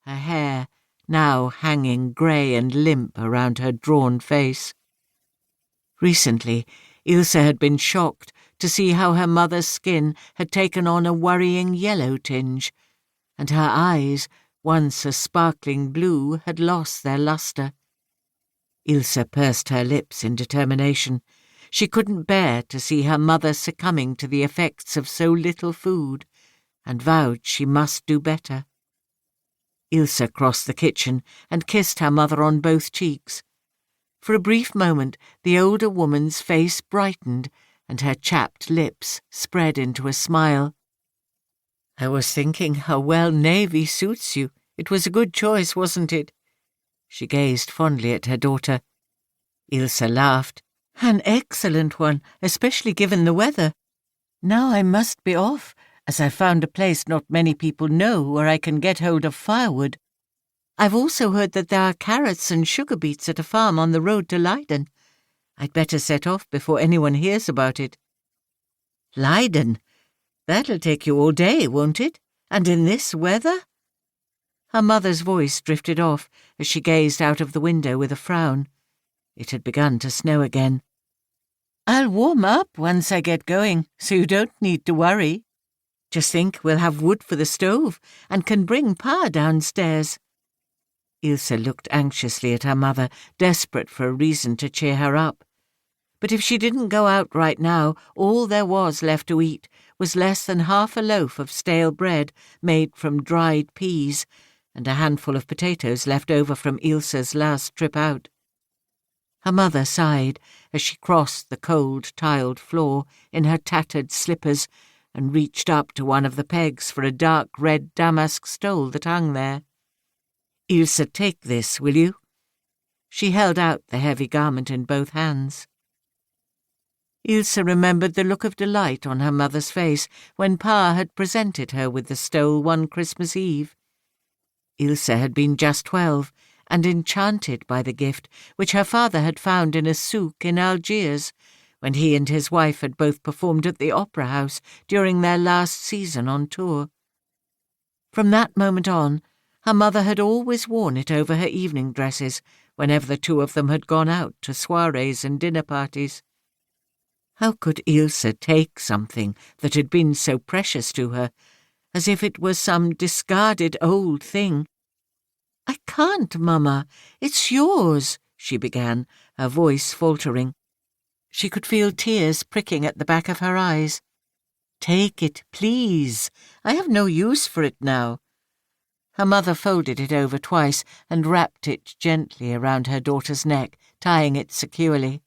her hair now hanging grey and limp around her drawn face. Recently, Ilse had been shocked to see how her mother's skin had taken on a worrying yellow tinge, and her eyes, once a sparkling blue, had lost their lustre. Ilse pursed her lips in determination. She couldn't bear to see her mother succumbing to the effects of so little food, and vowed she must do better. Ilse crossed the kitchen and kissed her mother on both cheeks. For a brief moment the older woman's face brightened, and her chapped lips spread into a smile. "I was thinking how well navy suits you. It was a good choice, wasn't it?" She gazed fondly at her daughter. Ilse laughed. "An excellent one, especially given the weather. Now I must be off, as I found a place not many people know where I can get hold of firewood. I've also heard that there are carrots and sugar beets at a farm on the road to Leiden. I'd better set off before anyone hears about it." "Leiden? That'll take you all day, won't it? And in this weather?" Her mother's voice drifted off as she gazed out of the window with a frown. It had begun to snow again. "I'll warm up once I get going, so you don't need to worry. Just think, we'll have wood for the stove and can bring Pa downstairs." Ilse looked anxiously at her mother, desperate for a reason to cheer her up. But if she didn't go out right now, all there was left to eat was less than half a loaf of stale bread made from dried peas, and a handful of potatoes left over from Ilse's last trip out. Her mother sighed as she crossed the cold, tiled floor in her tattered slippers and reached up to one of the pegs for a dark red damask stole that hung there. "Ilse, take this, will you?" She held out the heavy garment in both hands. Ilse remembered the look of delight on her mother's face when Pa had presented her with the stole one Christmas Eve. Ilse had been just 12 and enchanted by the gift which her father had found in a souk in Algiers, when he and his wife had both performed at the Opera House during their last season on tour. From that moment on, her mother had always worn it over her evening dresses whenever the two of them had gone out to soirees and dinner parties. How could Ilse take something that had been so precious to her, as if it was some discarded old thing? "I can't, Mama. It's yours," she began, her voice faltering. She could feel tears pricking at the back of her eyes. "Take it, please. I have no use for it now." Her mother folded it over twice and wrapped it gently around her daughter's neck, tying it securely.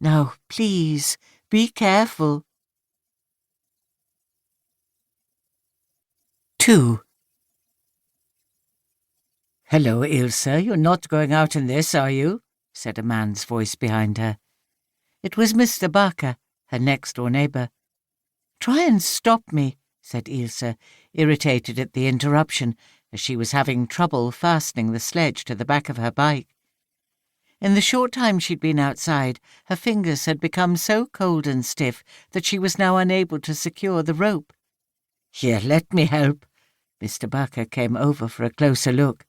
"Now, please, be careful." 2. "Hello, Ilse, you're not going out in this, are you?" said a man's voice behind her. It was Mr. Barker, her next-door neighbour. "Try and stop me," said Ilse, irritated at the interruption, as she was having trouble fastening the sledge to the back of her bike. In the short time she'd been outside, her fingers had become so cold and stiff that she was now unable to secure the rope. "Here, let me help." Mr. Barker came over for a closer look.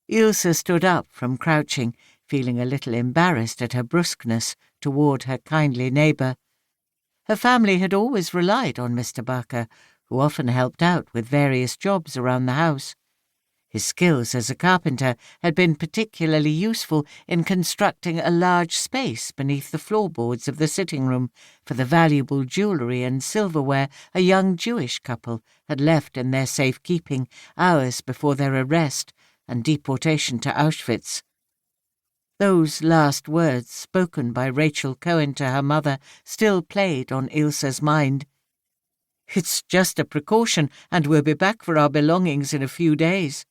Ilse stood up from crouching, feeling a little embarrassed at her brusqueness toward her kindly neighbour. Her family had always relied on Mr. Barker, who often helped out with various jobs around the house. His skills as a carpenter had been particularly useful in constructing a large space beneath the floorboards of the sitting room for the valuable jewellery and silverware a young Jewish couple had left in their safekeeping hours before their arrest and deportation to Auschwitz. Those last words, spoken by Rachel Cohen to her mother, still played on Ilse's mind. "It's just a precaution, and we'll be back for our belongings in a few days."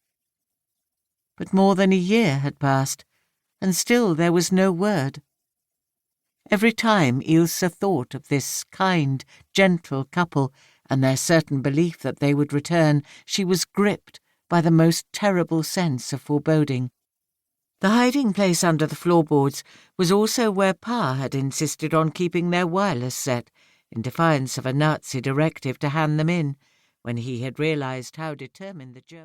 But more than a year had passed, and still there was no word. Every time Ilse thought of this kind, gentle couple and their certain belief that they would return, she was gripped by the most terrible sense of foreboding. The hiding place under the floorboards was also where Pa had insisted on keeping their wireless set, in defiance of a Nazi directive to hand them in, when he had realized how determined the German